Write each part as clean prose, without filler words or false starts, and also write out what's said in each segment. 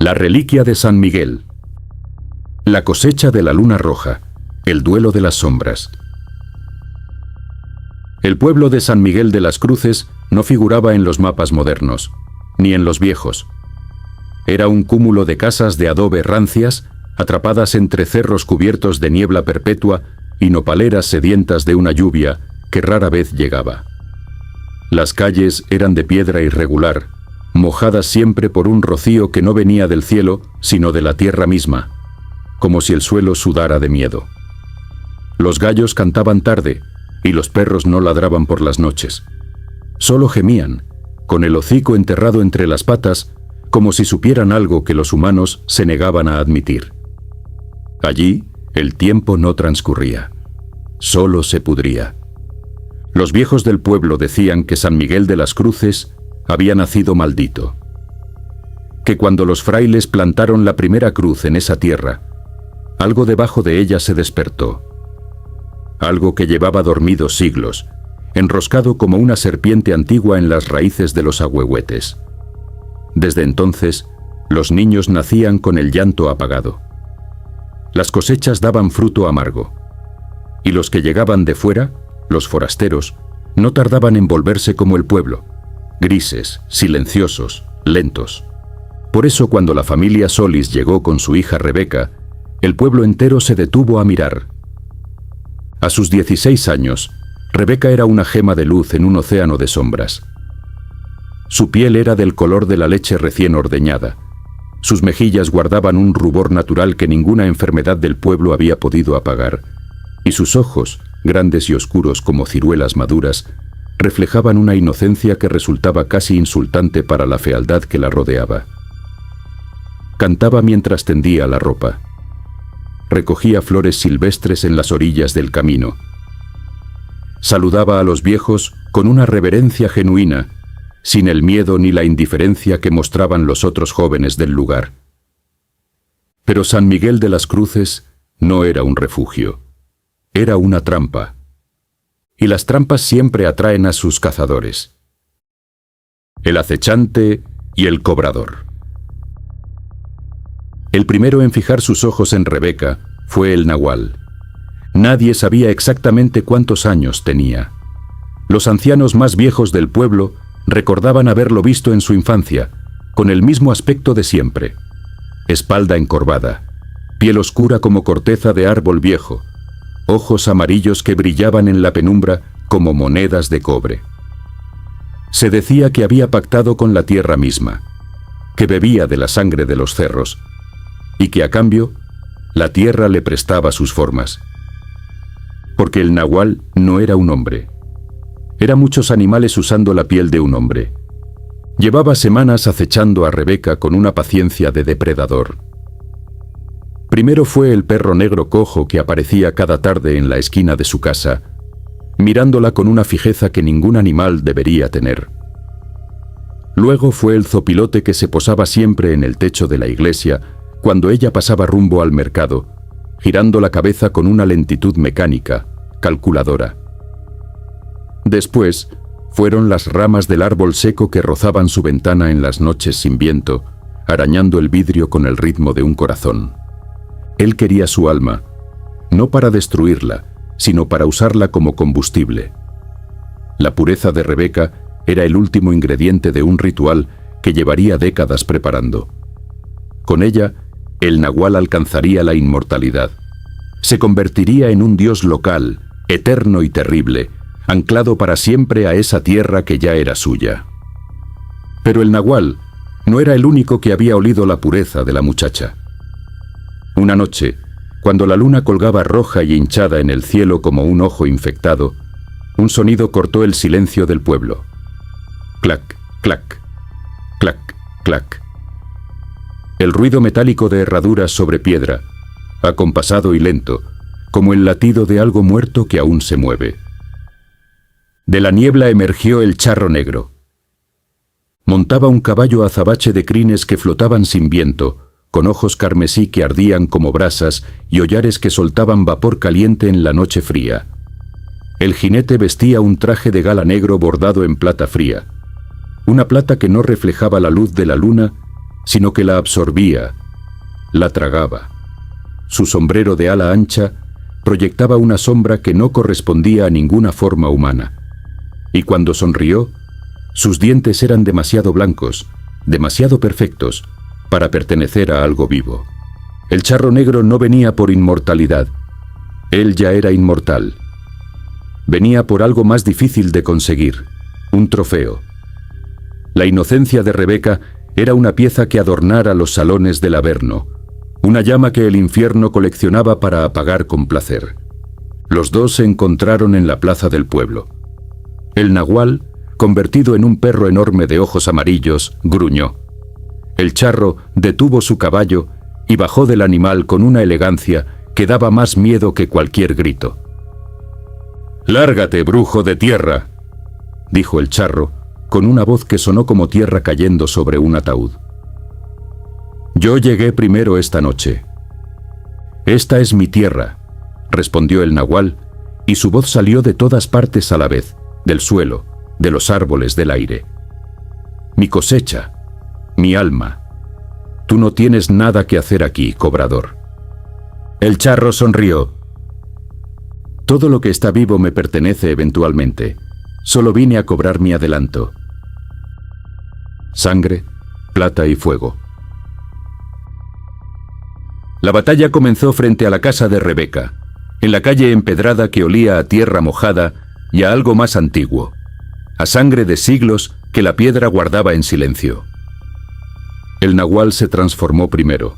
La reliquia de San Miguel. La cosecha de la luna roja. El duelo de las sombras. El pueblo de San Miguel de las Cruces no figuraba en los mapas modernos, ni en los viejos. Era un cúmulo de casas de adobe rancias, atrapadas entre cerros cubiertos de niebla perpetua y nopaleras sedientas de una lluvia que rara vez llegaba. Las calles eran de piedra irregular, mojadas siempre por un rocío que no venía del cielo, sino de la tierra misma, como si el suelo sudara de miedo. Los gallos cantaban tarde, y los perros no ladraban por las noches. Solo gemían, con el hocico enterrado entre las patas, como si supieran algo que los humanos se negaban a admitir. Allí, el tiempo no transcurría, solo se pudría. Los viejos del pueblo decían que San Miguel de las Cruces había nacido maldito. Que cuando los frailes plantaron la primera cruz en esa tierra, algo debajo de ella se despertó. Algo que llevaba dormido siglos, enroscado como una serpiente antigua en las raíces de los ahuehuetes. Desde entonces, los niños nacían con el llanto apagado. Las cosechas daban fruto amargo, y los que llegaban de fuera, los forasteros, no tardaban en volverse como el pueblo, grises, silenciosos, lentos. Por eso cuando la familia Solis llegó con su hija Rebeca, el pueblo entero se detuvo a mirar. A sus 16 años, Rebeca era una gema de luz en un océano de sombras. Su piel era del color de la leche recién ordeñada. Sus mejillas guardaban un rubor natural que ninguna enfermedad del pueblo había podido apagar, y sus ojos, grandes y oscuros como ciruelas maduras, reflejaban una inocencia que resultaba casi insultante para la fealdad que la rodeaba. Cantaba mientras tendía la ropa. Recogía flores silvestres en las orillas del camino. Saludaba a los viejos con una reverencia genuina, sin el miedo ni la indiferencia que mostraban los otros jóvenes del lugar. Pero San Miguel de las Cruces no era un refugio, era una trampa. Y las trampas siempre atraen a sus cazadores. El acechante y el cobrador. El primero en fijar sus ojos en Rebeca fue el nahual. Nadie sabía exactamente cuántos años tenía. Los ancianos más viejos del pueblo recordaban haberlo visto en su infancia, con el mismo aspecto de siempre. Espalda encorvada, piel oscura como corteza de árbol viejo, ojos amarillos que brillaban en la penumbra como monedas de cobre. Se decía que había pactado con la tierra misma, que bebía de la sangre de los cerros, y que a cambio, la tierra le prestaba sus formas. Porque el nahual no era un hombre. Era muchos animales usando la piel de un hombre. Llevaba semanas acechando a Rebeca con una paciencia de depredador. Primero fue el perro negro cojo que aparecía cada tarde en la esquina de su casa, mirándola con una fijeza que ningún animal debería tener. Luego fue el zopilote que se posaba siempre en el techo de la iglesia cuando ella pasaba rumbo al mercado, girando la cabeza con una lentitud mecánica, calculadora. Después fueron las ramas del árbol seco que rozaban su ventana en las noches sin viento, arañando el vidrio con el ritmo de un corazón. Él quería su alma, no para destruirla, sino para usarla como combustible. La pureza de Rebeca era el último ingrediente de un ritual que llevaría décadas preparando. Con ella, el nahual alcanzaría la inmortalidad. Se convertiría en un dios local, eterno y terrible, anclado para siempre a esa tierra que ya era suya. Pero el nahual no era el único que había olido la pureza de la muchacha. Una noche, cuando la luna colgaba roja y hinchada en el cielo como un ojo infectado, un sonido cortó el silencio del pueblo. Clac, clac, clac, clac. El ruido metálico de herraduras sobre piedra, acompasado y lento, como el latido de algo muerto que aún se mueve. De la niebla emergió el charro negro. Montaba un caballo azabache de crines que flotaban sin viento, con ojos carmesí que ardían como brasas y hollares que soltaban vapor caliente en la noche fría. El jinete vestía un traje de gala negro bordado en plata fría, una plata que no reflejaba la luz de la luna sino que la absorbía, la tragaba. Su sombrero de ala ancha proyectaba una sombra que no correspondía a ninguna forma humana. Y cuando sonrió, sus dientes eran demasiado blancos, demasiado perfectos, para pertenecer a algo vivo. El charro negro no venía por inmortalidad. Él ya era inmortal. Venía por algo más difícil de conseguir, un trofeo. La inocencia de Rebeca era una pieza que adornara los salones del Averno, una llama que el infierno coleccionaba para apagar con placer. Los dos se encontraron en la plaza del pueblo. El nahual, convertido en un perro enorme de ojos amarillos, gruñó. El charro detuvo su caballo y bajó del animal con una elegancia que daba más miedo que cualquier grito. «Lárgate, brujo de tierra», dijo el charro, con una voz que sonó como tierra cayendo sobre un ataúd. «Yo llegué primero esta noche». «Esta es mi tierra», respondió el nahual, y su voz salió de todas partes a la vez, del suelo, de los árboles del aire. «Mi cosecha, mi alma. Tú no tienes nada que hacer aquí, cobrador». El charro sonrió. «Todo lo que está vivo me pertenece eventualmente. Solo vine a cobrar mi adelanto». Sangre, plata y fuego. La batalla comenzó frente a la casa de Rebeca, en la calle empedrada que olía a tierra mojada y a algo más antiguo, a sangre de siglos que la piedra guardaba en silencio. El nahual se transformó primero.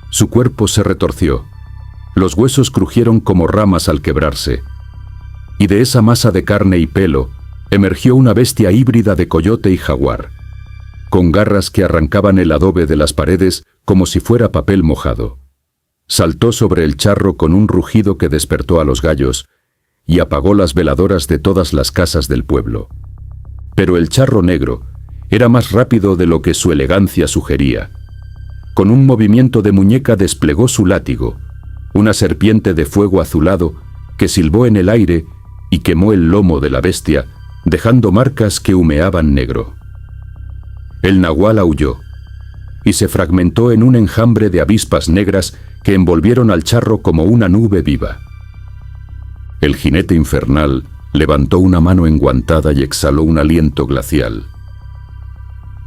Su cuerpo se retorció. Los huesos crujieron como ramas al quebrarse. Y de esa masa de carne y pelo emergió una bestia híbrida de coyote y jaguar, con garras que arrancaban el adobe de las paredes como si fuera papel mojado. Saltó sobre el charro con un rugido que despertó a los gallos y apagó las veladoras de todas las casas del pueblo. Pero el charro negro era más rápido de lo que su elegancia sugería. Con un movimiento de muñeca desplegó su látigo, una serpiente de fuego azulado que silbó en el aire y quemó el lomo de la bestia, dejando marcas que humeaban negro. El nahual aulló y se fragmentó en un enjambre de avispas negras que envolvieron al charro como una nube viva. El jinete infernal levantó una mano enguantada y exhaló un aliento glacial.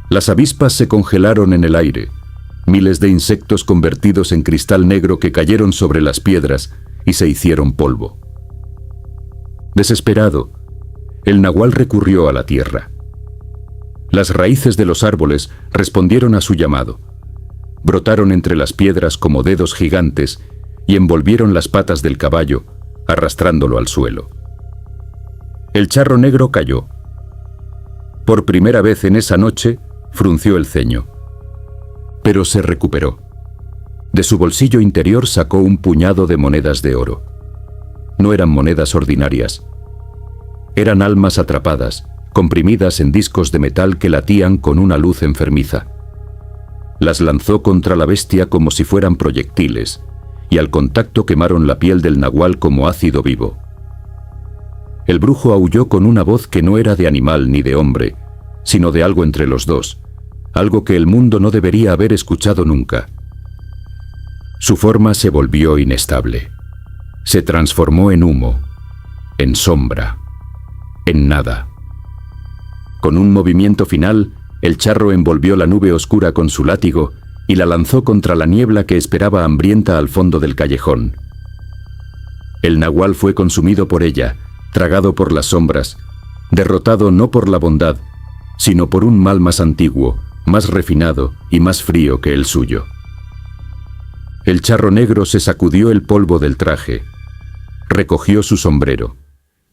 Las avispas se congelaron en el aire, miles de insectos convertidos en cristal negro que cayeron sobre las piedras y se hicieron polvo. Desesperado, el nahual recurrió a la tierra. Las raíces de los árboles respondieron a su llamado. Brotaron entre las piedras como dedos gigantes y envolvieron las patas del caballo, arrastrándolo al suelo. El charro negro cayó. Por primera vez en esa noche, frunció el ceño. Pero se recuperó. De su bolsillo interior sacó un puñado de monedas de oro. No eran monedas ordinarias. Eran almas atrapadas, comprimidas en discos de metal que latían con una luz enfermiza. Las lanzó contra la bestia como si fueran proyectiles, y al contacto quemaron la piel del nahual como ácido vivo. El brujo aulló con una voz que no era de animal ni de hombre, sino de algo entre los dos, algo que el mundo no debería haber escuchado nunca. Su forma se volvió inestable. Se transformó en humo, en sombra, en nada. Con un movimiento final, el charro envolvió la nube oscura con su látigo y la lanzó contra la niebla que esperaba hambrienta al fondo del callejón. El nahual fue consumido por ella, tragado por las sombras, derrotado no por la bondad, sino por un mal más antiguo, más refinado y más frío que el suyo. El charro negro se sacudió el polvo del traje, recogió su sombrero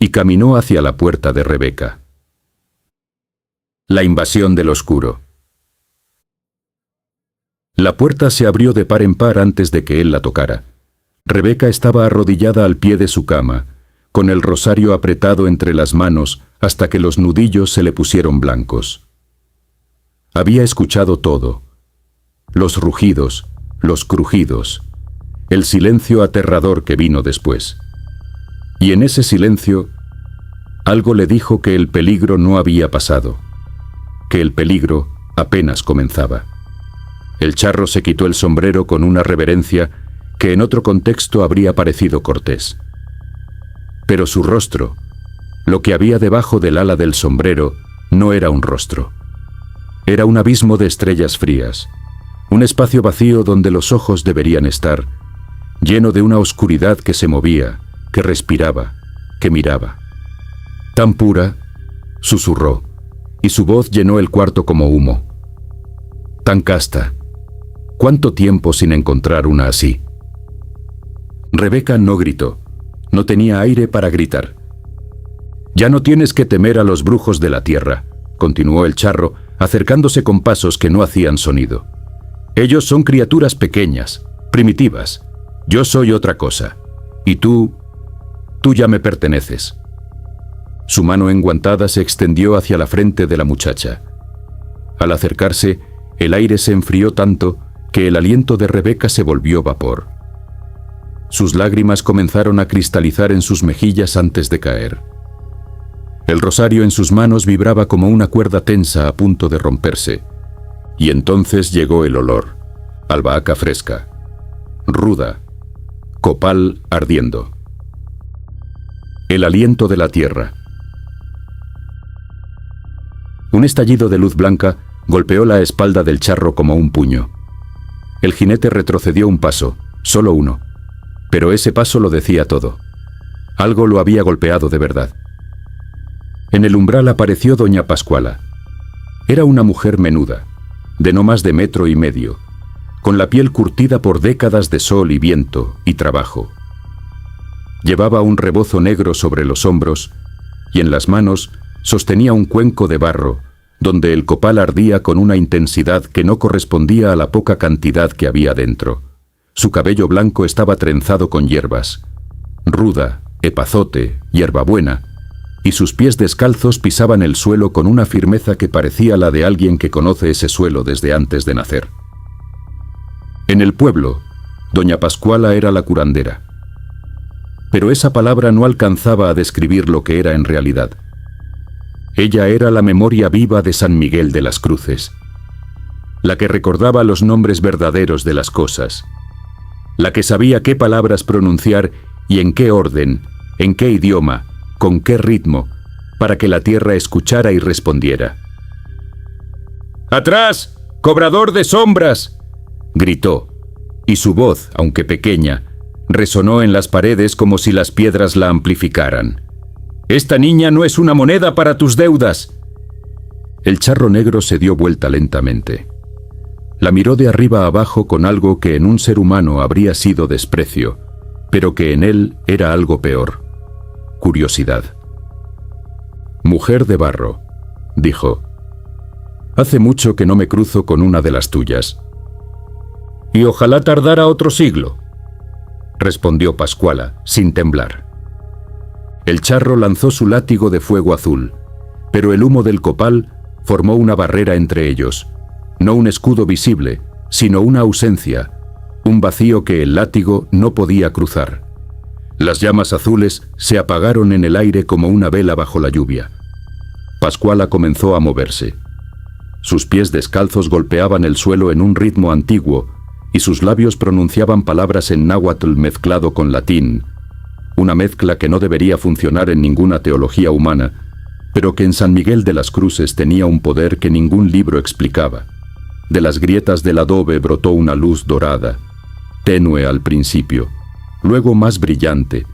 y caminó hacia la puerta de Rebeca. La invasión del oscuro. La puerta se abrió de par en par antes de que él la tocara. Rebeca estaba arrodillada al pie de su cama, con el rosario apretado entre las manos hasta que los nudillos se le pusieron blancos. Había escuchado todo: los rugidos, los crujidos, el silencio aterrador que vino después. Y en ese silencio, algo le dijo que el peligro no había pasado, que el peligro apenas comenzaba. El charro se quitó el sombrero con una reverencia que en otro contexto habría parecido cortés. Pero su rostro, lo que había debajo del ala del sombrero, no era un rostro. Era un abismo de estrellas frías, un espacio vacío donde los ojos deberían estar, lleno de una oscuridad que se movía, que respiraba, que miraba. Tan pura, susurró, y su voz llenó el cuarto como humo. Tan casta. ¿Cuánto tiempo sin encontrar una así? Rebeca no gritó. No tenía aire para gritar. «Ya no tienes que temer a los brujos de la tierra», continuó el charro, acercándose con pasos que no hacían sonido. «Ellos son criaturas pequeñas, primitivas. Yo soy otra cosa. Y tú ya me perteneces». Su mano enguantada se extendió hacia la frente de la muchacha. Al acercarse, el aire se enfrió tanto que el aliento de Rebeca se volvió vapor. Sus lágrimas comenzaron a cristalizar en sus mejillas antes de caer. El rosario en sus manos vibraba como una cuerda tensa a punto de romperse. Y entonces llegó el olor, albahaca fresca, ruda, copal ardiendo. El aliento de la tierra. Un estallido de luz blanca golpeó la espalda del charro como un puño. El jinete retrocedió un paso, solo uno. Pero ese paso lo decía todo. Algo lo había golpeado de verdad. En el umbral apareció doña Pascuala. Era una mujer menuda, de no más de 1,5 metros, con la piel curtida por décadas de sol y viento y trabajo. Llevaba un rebozo negro sobre los hombros y en las manos sostenía un cuenco de barro, donde el copal ardía con una intensidad que no correspondía a la poca cantidad que había dentro. Su cabello blanco estaba trenzado con hierbas, ruda, epazote, hierbabuena, y sus pies descalzos pisaban el suelo con una firmeza que parecía la de alguien que conoce ese suelo desde antes de nacer. En el pueblo, doña Pascuala era la curandera. Pero esa palabra no alcanzaba a describir lo que era en realidad. Ella era la memoria viva de San Miguel de las Cruces, la que recordaba los nombres verdaderos de las cosas, la que sabía qué palabras pronunciar y en qué orden, en qué idioma, con qué ritmo, para que la tierra escuchara y respondiera. «¡Atrás, cobrador de sombras!», gritó, y su voz, aunque pequeña, resonó en las paredes como si las piedras la amplificaran. «Esta niña no es una moneda para tus deudas». El charro negro se dio vuelta lentamente. La miró de arriba a abajo con algo que en un ser humano habría sido desprecio, pero que en él era algo peor: curiosidad. «Mujer de barro», dijo. «Hace mucho que no me cruzo con una de las tuyas». «Y ojalá tardara otro siglo», respondió Pascuala, sin temblar. El charro lanzó su látigo de fuego azul, pero el humo del copal formó una barrera entre ellos. No un escudo visible, sino una ausencia, un vacío que el látigo no podía cruzar. Las llamas azules se apagaron en el aire como una vela bajo la lluvia. Pascuala comenzó a moverse. Sus pies descalzos golpeaban el suelo en un ritmo antiguo y sus labios pronunciaban palabras en náhuatl mezclado con latín, una mezcla que no debería funcionar en ninguna teología humana, pero que en San Miguel de las Cruces tenía un poder que ningún libro explicaba. De las grietas del adobe brotó una luz dorada, tenue al principio, luego más brillante,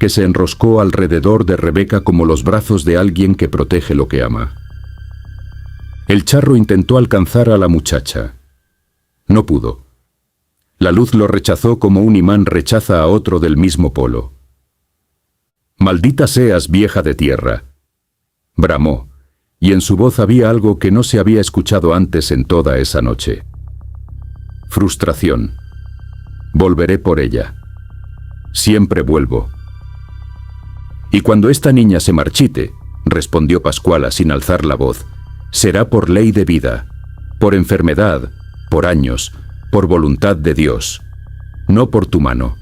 que se enroscó alrededor de Rebeca como los brazos de alguien que protege lo que ama. El charro intentó alcanzar a la muchacha. No pudo. La luz lo rechazó como un imán rechaza a otro del mismo polo. «Maldita seas, vieja de tierra», bramó, y en su voz había algo que no se había escuchado antes en toda esa noche. Frustración. Volveré por ella. Siempre vuelvo. «Y cuando esta niña se marchite», respondió Pascuala sin alzar la voz, «será por ley de vida, por enfermedad, por años, por voluntad de Dios. No por tu mano.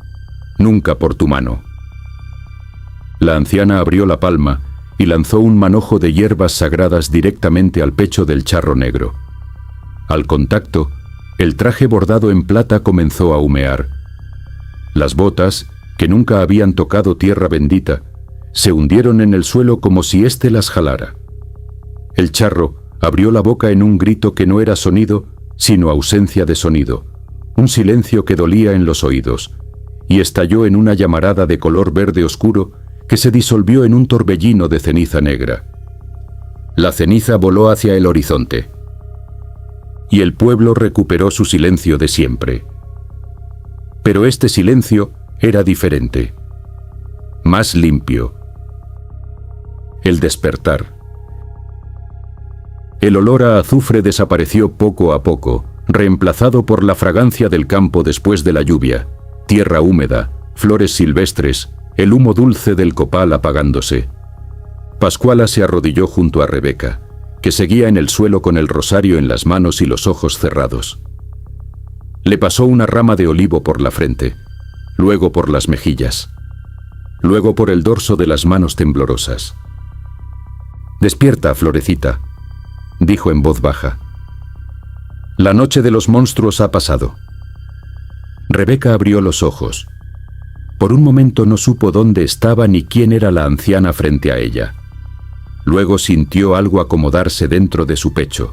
Nunca por tu mano». La anciana abrió la palma y lanzó un manojo de hierbas sagradas directamente al pecho del charro negro. Al contacto, el traje bordado en plata comenzó a humear. Las botas, que nunca habían tocado tierra bendita, se hundieron en el suelo como si éste las jalara. El charro abrió la boca en un grito que no era sonido, sino ausencia de sonido, un silencio que dolía en los oídos, y estalló en una llamarada de color verde oscuro que se disolvió en un torbellino de ceniza negra. La ceniza voló hacia el horizonte, y el pueblo recuperó su silencio de siempre. Pero este silencio era diferente, más limpio. El despertar. El olor a azufre desapareció poco a poco, reemplazado por la fragancia del campo después de la lluvia, tierra húmeda, flores silvestres, el humo dulce del copal apagándose. Pascuala se arrodilló junto a Rebeca, que seguía en el suelo con el rosario en las manos y los ojos cerrados. Le pasó una rama de olivo por la frente, luego por las mejillas, luego por el dorso de las manos temblorosas. «Despierta, Florecita», dijo en voz baja. «La noche de los monstruos ha pasado». Rebeca abrió los ojos. Por un momento no supo dónde estaba ni quién era la anciana frente a ella. Luego sintió algo acomodarse dentro de su pecho,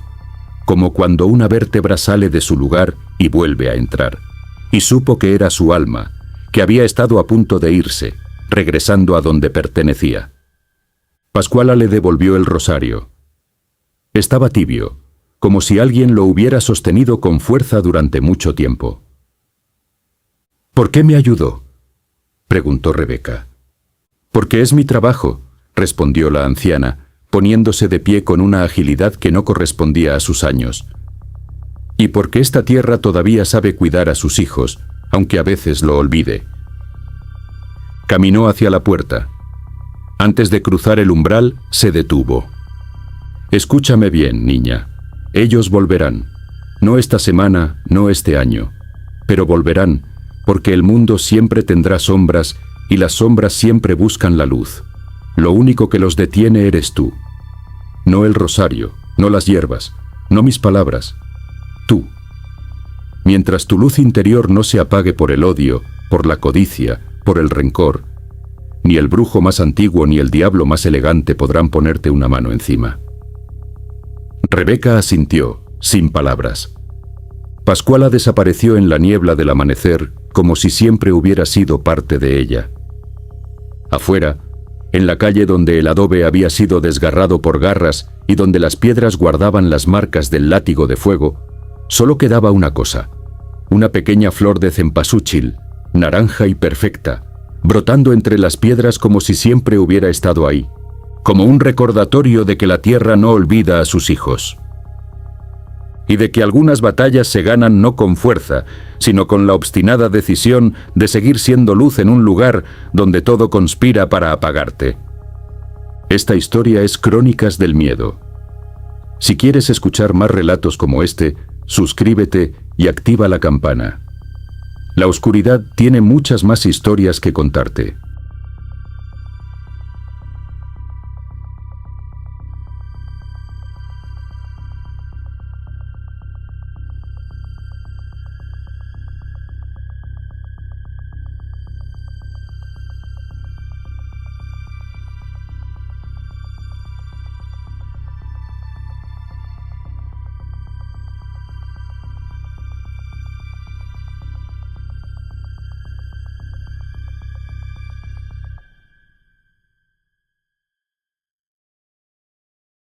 como cuando una vértebra sale de su lugar y vuelve a entrar, y supo que era su alma, que había estado a punto de irse, regresando a donde pertenecía. Pascuala le devolvió el rosario. Estaba tibio, como si alguien lo hubiera sostenido con fuerza durante mucho tiempo. «¿Por qué me ayudó?», preguntó Rebeca. «Porque es mi trabajo», respondió la anciana, poniéndose de pie con una agilidad que no correspondía a sus años. «Y porque esta tierra todavía sabe cuidar a sus hijos, aunque a veces lo olvide». Caminó hacia la puerta. Antes de cruzar el umbral, se detuvo. «Escúchame bien, niña. Ellos volverán. No esta semana, no este año. Pero volverán, porque el mundo siempre tendrá sombras y las sombras siempre buscan la luz. Lo único que los detiene eres tú. No el rosario, no las hierbas, no mis palabras. Tú. Mientras tu luz interior no se apague por el odio, por la codicia, por el rencor, ni el brujo más antiguo ni el diablo más elegante podrán ponerte una mano encima». Rebeca asintió, sin palabras. Pascuala desapareció en la niebla del amanecer, como si siempre hubiera sido parte de ella. Afuera, en la calle donde el adobe había sido desgarrado por garras y donde las piedras guardaban las marcas del látigo de fuego, solo quedaba una cosa, una pequeña flor de cempasúchil, naranja y perfecta, brotando entre las piedras como si siempre hubiera estado ahí, como un recordatorio de que la tierra no olvida a sus hijos. Y de que algunas batallas se ganan no con fuerza, sino con la obstinada decisión de seguir siendo luz en un lugar donde todo conspira para apagarte. Esta historia es Crónicas del Miedo. Si quieres escuchar más relatos como este, suscríbete y activa la campana. La oscuridad tiene muchas más historias que contarte.